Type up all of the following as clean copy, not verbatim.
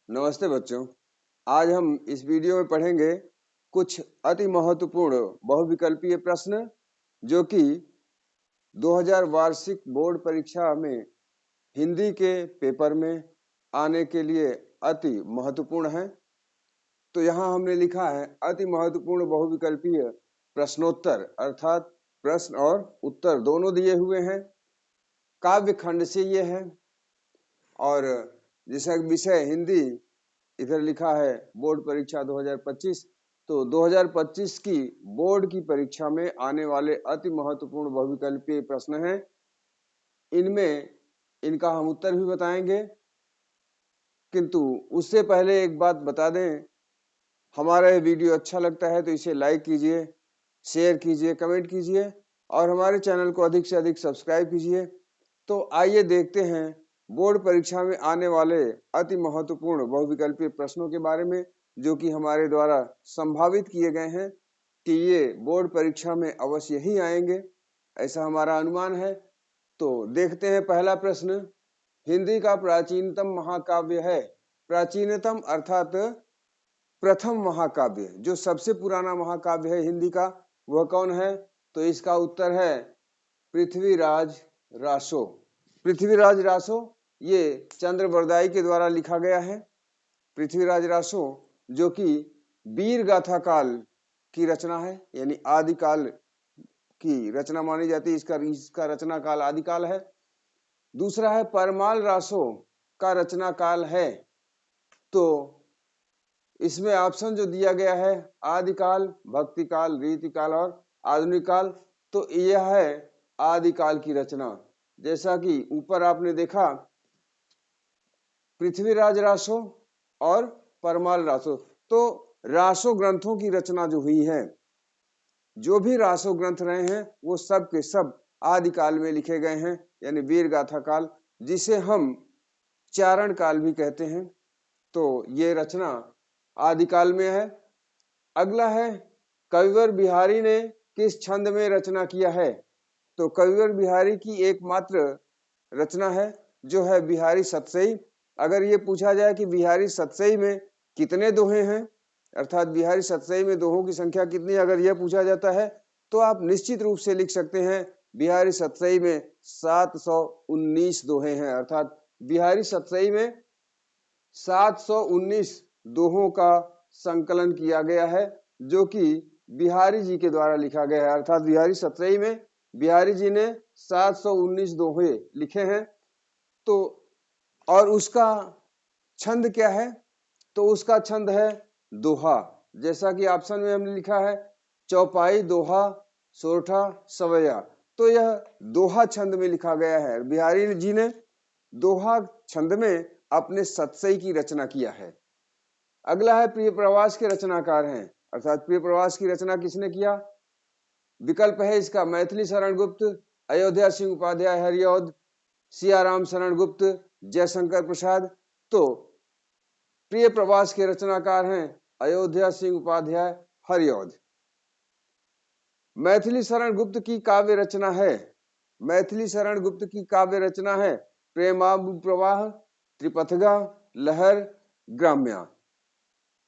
नमस्ते बच्चों। आज हम इस वीडियो में पढ़ेंगे कुछ अति महत्वपूर्ण बहुविकल्पीय प्रश्न जो कि 2000 वार्षिक बोर्ड परीक्षा में हिंदी के पेपर में आने के लिए अति महत्वपूर्ण है। तो यहाँ हमने लिखा है अति महत्वपूर्ण बहुविकल्पीय प्रश्नोत्तर, अर्थात प्रश्न और उत्तर दोनों दिए हुए हैं। काव्य खंड से ये है और जिसका विषय हिंदी इधर लिखा है बोर्ड परीक्षा 2025। तो 2025 की बोर्ड की परीक्षा में आने वाले अति महत्वपूर्ण बहुविकल्पीय प्रश्न हैं। इनमें इनका हम उत्तर भी बताएंगे, किंतु उससे पहले एक बात बता दें, हमारा ये वीडियो अच्छा लगता है तो इसे लाइक कीजिए, शेयर कीजिए, कमेंट कीजिए और हमारे चैनल को अधिक से अधिक सब्सक्राइब कीजिए। तो आइए देखते हैं बोर्ड परीक्षा में आने वाले अति महत्वपूर्ण बहुविकल्पीय प्रश्नों के बारे में, जो कि हमारे द्वारा संभावित किए गए हैं कि ये बोर्ड परीक्षा में अवश्य ही आएंगे, ऐसा हमारा अनुमान है। तो देखते हैं पहला प्रश्न। हिंदी का प्राचीनतम महाकाव्य है। प्राचीनतम अर्थात प्रथम महाकाव्य, जो सबसे पुराना महाकाव्य है हिंदी का, वह कौन है? तो इसका उत्तर है पृथ्वीराज रासो। पृथ्वीराज रासो ये चंद्रबरदाई के द्वारा लिखा गया है। पृथ्वीराज रासो जो कि वीर गाथा काल की रचना है, यानी आदिकाल की रचना मानी जाती है। इसका रचना काल आदिकाल है। दूसरा है परमाल रासो का रचना काल है। तो इसमें ऑप्शन जो दिया गया है आदिकाल, भक्ति काल, रीति काल और आधुनिक काल, तो यह है आदिकाल की रचना। जैसा कि ऊपर आपने देखा पृथ्वीराज रासो और परमाल रासो, तो रासो ग्रंथों की रचना जो हुई है, जो भी रासो ग्रंथ रहे हैं वो सब के सब आदिकाल में लिखे गए हैं, यानी वीर गाथा काल, जिसे हम चारण काल भी कहते हैं। तो ये रचना आदिकाल में है। अगला है कविवर बिहारी ने किस छंद में रचना किया है? तो कविवर बिहारी की एकमात्र रचना है जो है बिहारी सतसई। अगर ये पूछा जाए कि बिहारी सतसई में कितने दोहे हैं, अर्थात बिहारी सतसई में दोहों की संख्या कितनी, अगर यह पूछा जाता है तो आप निश्चित रूप से लिख सकते हैं बिहारी सतसई में 719 दोहे हैं। अर्थात बिहारी सतसई में 719 दोहों का संकलन किया गया है, जो कि बिहारी जी के द्वारा लिखा गया है। अर्थात बिहारी सतसई में बिहारी जी ने 719 दोहे लिखे हैं। तो और उसका छंद क्या है? तो उसका छंद है दोहा। जैसा कि ऑप्शन में हमने लिखा है चौपाई, दोहा, सोरठा, सवैया, तो यह दोहा छंद में लिखा गया है। बिहारी जी ने दोहा छंद में अपने सतसई की रचना किया है। अगला है प्रिय प्रवास के रचनाकार हैं। अर्थात प्रिय प्रवास की रचना किसने किया? विकल्प है इसका मैथिली शरण गुप्त, अयोध्या सिंह उपाध्याय हरिऔध, सियाराम शरण गुप्त, जयशंकर प्रसाद। तो प्रिय प्रवास के रचनाकार हैं अयोध्या सिंह उपाध्याय हरिऔध। मैथिली शरण गुप्त की काव्य रचना है। मैथिली शरण गुप्त की काव्य रचना है प्रेमांबु प्रवाह, त्रिपथगा, लहर, ग्राम्या।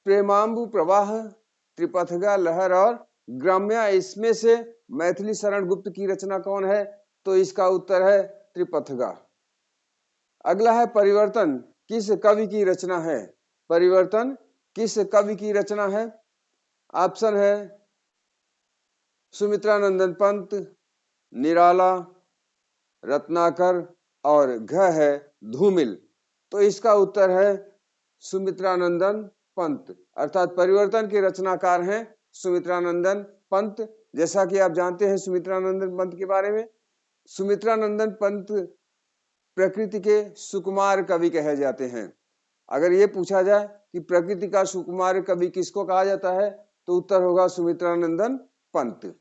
प्रेमांबु प्रवाह, त्रिपथगा, लहर और ग्राम्या, इसमें से मैथिली शरण गुप्त की रचना कौन है? तो इसका उत्तर है त्रिपथगा। अगला है परिवर्तन किस कवि की रचना है? परिवर्तन किस कवि की रचना है? ऑप्शन है सुमित्रानंदन पंत, निराला, रत्नाकर और घ है धूमिल। तो इसका उत्तर है सुमित्रानंदन पंत। अर्थात परिवर्तन के रचनाकार हैं सुमित्रानंदन पंत। जैसा कि आप जानते हैं सुमित्रानंदन पंत के बारे में, सुमित्रानंदन पंत प्रकृति के सुकुमार कवि कहे जाते हैं। अगर ये पूछा जाए कि प्रकृति का सुकुमार कवि किसको कहा जाता है, तो उत्तर होगा सुमित्रानंदन पंत।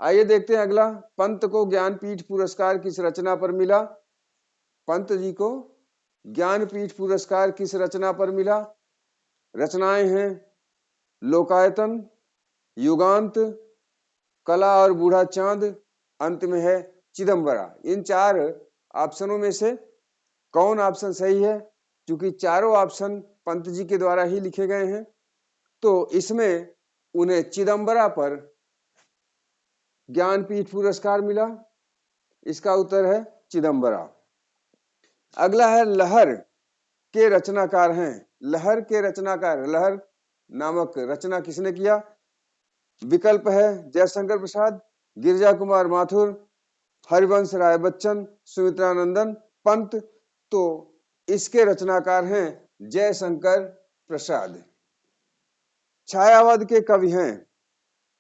आइए देखते हैं अगला, पंत को ज्ञानपीठ पुरस्कार किस रचना पर मिला? पंत जी को ज्ञानपीठ पुरस्कार किस रचना पर मिला? रचनाएं हैं लोकायतन, युगांत, कला और बूढ़ा चांद, अंत में है चिदंबरा। इन चार ऑप्शनों में से कौन ऑप्शन सही है? चूंकि चारों ऑप्शन पंत जी के द्वारा ही लिखे गए हैं, तो इसमें उन्हें चिदंबरा पर ज्ञानपीठ पुरस्कार मिला। इसका उत्तर है चिदंबरा। अगला है लहर के रचनाकार हैं। लहर के रचनाकार, लहर नामक रचना किसने किया? विकल्प है जयशंकर प्रसाद, गिरिजा कुमार माथुर, हरिवंश राय बच्चन, सुमित्रानंदन पंत। तो इसके रचनाकार हैं जयशंकर प्रसाद। छायावाद के कवि हैं।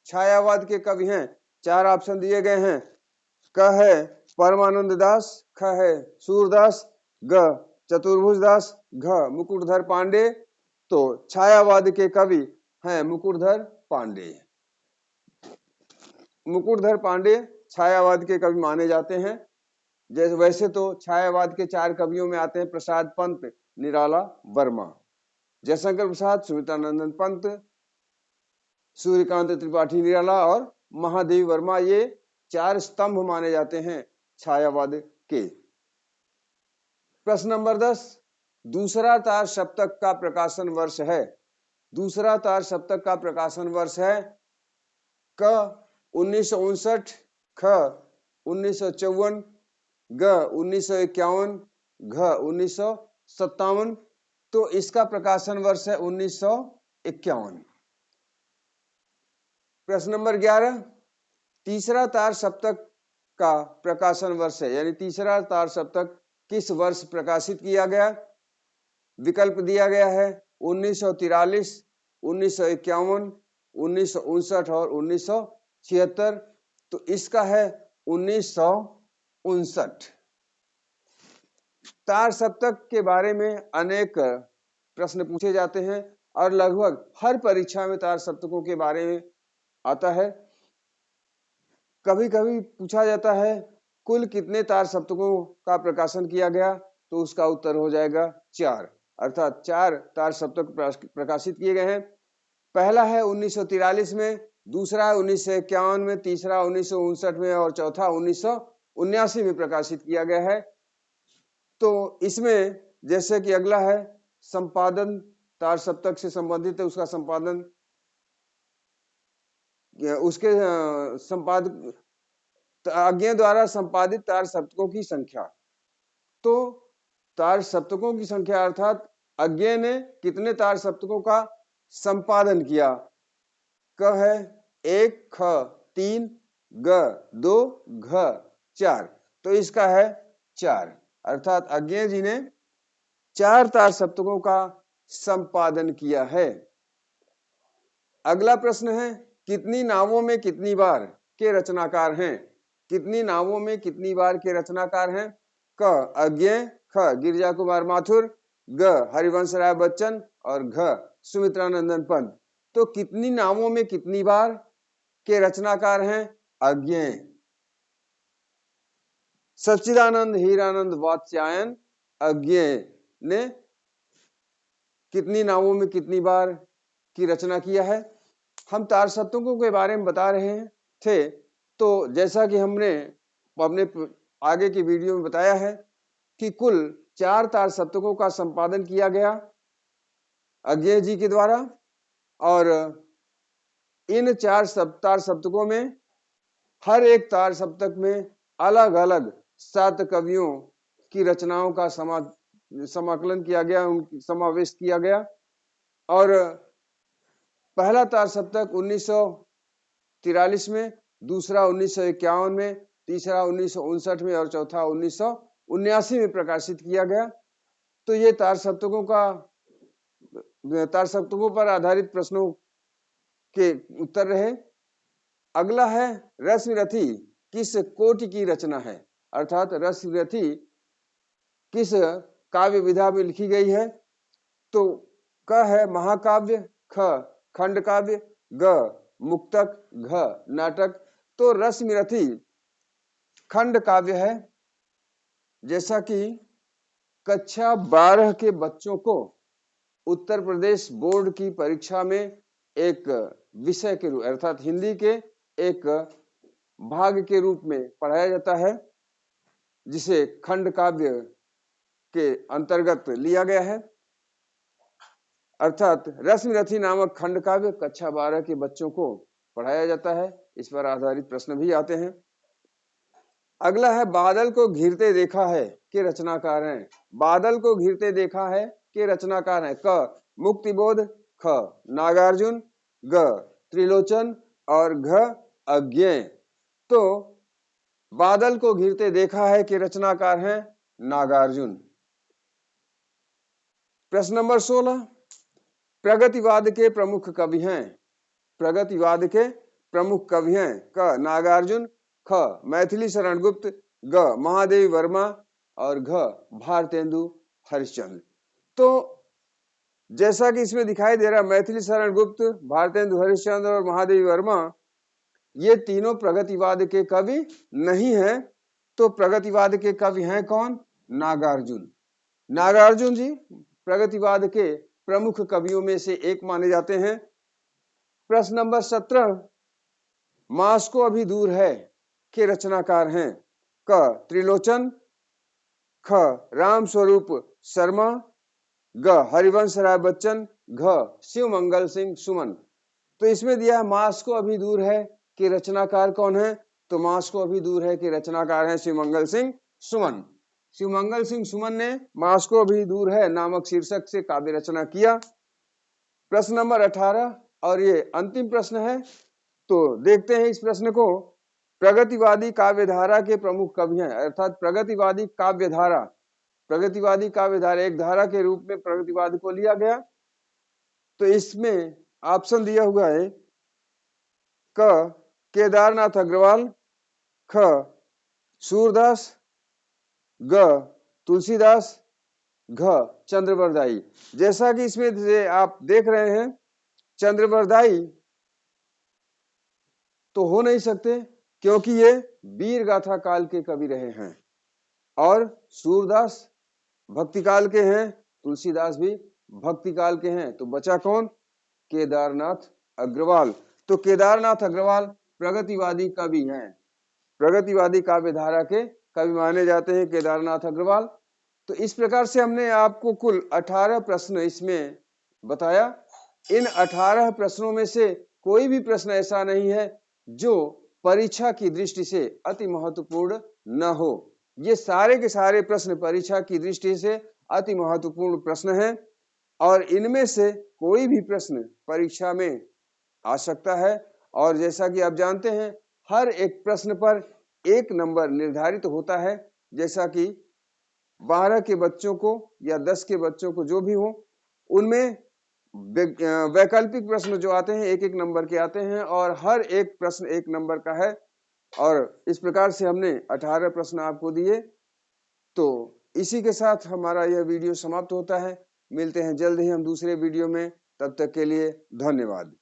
छायावाद के कवि हैं, चार ऑप्शन दिए गए हैं। क है परमानंद दास, ख है सूरदास, ग चतुर्भुज दास, घ मुकुटधर पांडे। तो छायावाद के कवि हैं मुकुटधर पांडे। मुकुटधर पांडे छायावाद के कवि माने जाते हैं। जैसे वैसे तो छायावाद के चार कवियों में आते हैं प्रसाद पंत, निराला वर्मा, जयशंकर प्रसाद, सुमित्रानंदन पंत, सूर्यकांत त्रिपाठी निराला और महादेवी वर्मा। ये चार स्तंभ माने जाते हैं छायावाद के। प्रश्न नंबर 10, दूसरा तार सप्तक का प्रकाशन वर्ष है। दूसरा तार सप्तक का प्रकाशन वर्ष है क 1959, ख 1954, ग 1951, घ 1957। तो इसका प्रकाशन वर्ष है 1951। प्रश्न नंबर 11, तीसरा तार सप्तक का प्रकाशन वर्ष है, यानी तीसरा तार सप्तक किस वर्ष प्रकाशित किया गया? विकल्प दिया गया है 1943, 1951, 1959 और 1976। तो इसका है 1959। तार सप्तक के बारे में अनेक प्रश्न पूछे जाते हैं और लगभग हर परीक्षा में तार सप्तकों के बारे में आता है। कभी कभी पूछा जाता है कुल कितने तार सप्तकों का प्रकाशन किया गया? तो उसका उत्तर हो जाएगा 4, अर्थात 4 तार सप्तक प्रकाशित किए गए हैं। पहला है 1943 में, दूसरा है 1951 में, तीसरा 1959 में और चौथा 1979 में प्रकाशित किया गया है। तो इसमें जैसे कि अगला है संपादन, तार सप्तक से संबंधित है, उसका संपादन, उसके संपादक आज्ञा द्वारा संपादित तार सप्तकों की संख्या। तो तार सप्तकों की संख्या अर्थात अज्ञा ने कितने तार सप्तकों का संपादन किया? क है 1, ख 3, ग 2, घ 4। तो इसका है 4, अर्थात अज्ञा जी ने 4 तार सप्तकों का संपादन किया है। अगला प्रश्न है कितनी नावों में कितनी बार के रचनाकार हैं? कितनी नावों में कितनी बार के रचनाकार हैं? क अज्ञा, ख गिरिजा कुमार माथुर, ग हरिवंश राय बच्चन और घ सुमित्रानंदन पंत। तो कितनी नावों में कितनी बार के रचनाकार हैं? अज्ञा। सच्चिदानंद हीरानंद वात्स्यायन अज्ञा ने कितनी नावों में कितनी बार की रचना किया है? हम तार सप्तकों के बारे में बता रहे थे, तो जैसा कि हमने अपने आगे की वीडियो में बताया है कि कुल 4 तार सप्तकों का संपादन किया गया अज्ञा जी के द्वारा, और इन 4 तार सप्तकों में हर एक तार सप्तक में अलग अलग 7 कवियों की रचनाओं का समाकलन किया गया, समावेश किया गया। और पहला तार सप्तक 1943 में, दूसरा 1951 में, तीसरा 1959 में और चौथा 1979 में प्रकाशित किया गया। तो ये तार सप्तकों पर आधारित प्रश्नों के उत्तर रहे। अगला है रसरथी किस कोटि की रचना है? अर्थात रसरथी किस काव्य विधा में लिखी गई है? तो क है महाकाव्य, ख खंड काव्य, ग मुक्तक, घ नाटक। तो रसरथी खंड काव्य है। जैसा कि कक्षा 12 के बच्चों को उत्तर प्रदेश बोर्ड की परीक्षा में एक विषय के रूप अर्थात हिंदी के एक भाग के रूप में पढ़ाया जाता है, जिसे खंड काव्य के अंतर्गत लिया गया है। अर्थात रश्मिरथी नामक खंड काव्य कक्षा 12 के बच्चों को पढ़ाया जाता है। इस पर आधारित प्रश्न भी आते हैं। अगला है बादल को घिरते देखा है के रचनाकार हैं। बादल को घिरते देखा है के रचनाकार हैं। क मुक्तिबोध, ख नागार्जुन, ग त्रिलोचन और घ अज्ञेय। तो बादल को घिरते देखा है के रचनाकार हैं नागार्जुन। प्रश्न नंबर 16, प्रगतिवाद के प्रमुख कवि हैं। प्रगतिवाद के प्रमुख कवि हैं। क नागार्जुन, ख मैथिली शरण गुप्त, ग महादेवी वर्मा और घ भारतेंदु हरिश्चंद्र। तो जैसा कि इसमें दिखाई दे रहा, मैथिली शरण गुप्त, भारतेंदु हरिश्चंद्र और महादेवी वर्मा ये तीनों प्रगतिवाद के कवि नहीं हैं। तो प्रगतिवाद के कवि हैं कौन? नागार्जुन। नागार्जुन जी प्रगतिवाद के प्रमुख कवियों में से एक माने जाते हैं। प्रश्न नंबर 17, मास को अभी दूर है के रचनाकार हैं। क त्रिलोचन, ख राम स्वरूप शर्मा, ग हरिवंश राय बच्चन, घ शिवमंगल सिंह सुमन। तो इसमें दिया है मास को अभी दूर है कि रचनाकार कौन है? तो मास को अभी दूर है कि रचनाकार है शिवमंगल सिंह सुमन। शिवमंगल सिंह सुमन ने मास को अभी दूर है नामक शीर्षक से काव्य रचना किया। प्रश्न नंबर 18 और ये अंतिम प्रश्न है, तो देखते हैं इस प्रश्न को। प्रगतिवादी काव्यधारा के प्रमुख कवि हैं। अर्थात प्रगतिवादी काव्यधारा, प्रगतिवादी काव्यधारा एक धारा के रूप में प्रगतिवाद को लिया गया। तो इसमें ऑप्शन दिया हुआ है क केदारनाथ अग्रवाल, ख सूरदास, ग तुलसीदास, घ चंद्रवरदाई। जैसा कि इसमें से आप देख रहे हैं, चंद्रवरदाई तो हो नहीं सकते क्योंकि ये वीर गाथा काल के कवि रहे हैं, और सूरदास भक्ति काल के हैं, तुलसीदास भी भक्ति काल के हैं। तो बचा कौन? केदारनाथ अग्रवाल। तो केदारनाथ अग्रवाल प्रगतिवादी कवि हैं, प्रगतिवादी काव्यधारा के कवि माने जाते हैं केदारनाथ अग्रवाल। तो इस प्रकार से हमने आपको कुल 18 प्रश्न इसमें बताया। इन 18 प्रश्नों में से कोई भी प्रश्न ऐसा नहीं है जो परीक्षा की दृष्टि से अति महत्वपूर्ण न हो। ये सारे के सारे प्रश्न परीक्षा की दृष्टि से अति महत्वपूर्ण प्रश्न हैं, और इनमें से कोई भी प्रश्न परीक्षा में आ सकता है। और जैसा कि आप जानते हैं, हर एक प्रश्न पर 1 नंबर निर्धारित होता है। जैसा कि 12 के बच्चों को या 10 के बच्चों को जो भी हो, उनमें वैकल्पिक प्रश्न जो आते हैं 1-1 नंबर के आते हैं, और हर एक प्रश्न 1 नंबर का है। और इस प्रकार से हमने 18 प्रश्न आपको दिए। तो इसी के साथ हमारा यह वीडियो समाप्त होता है। मिलते हैं जल्द ही हम दूसरे वीडियो में, तब तक के लिए धन्यवाद।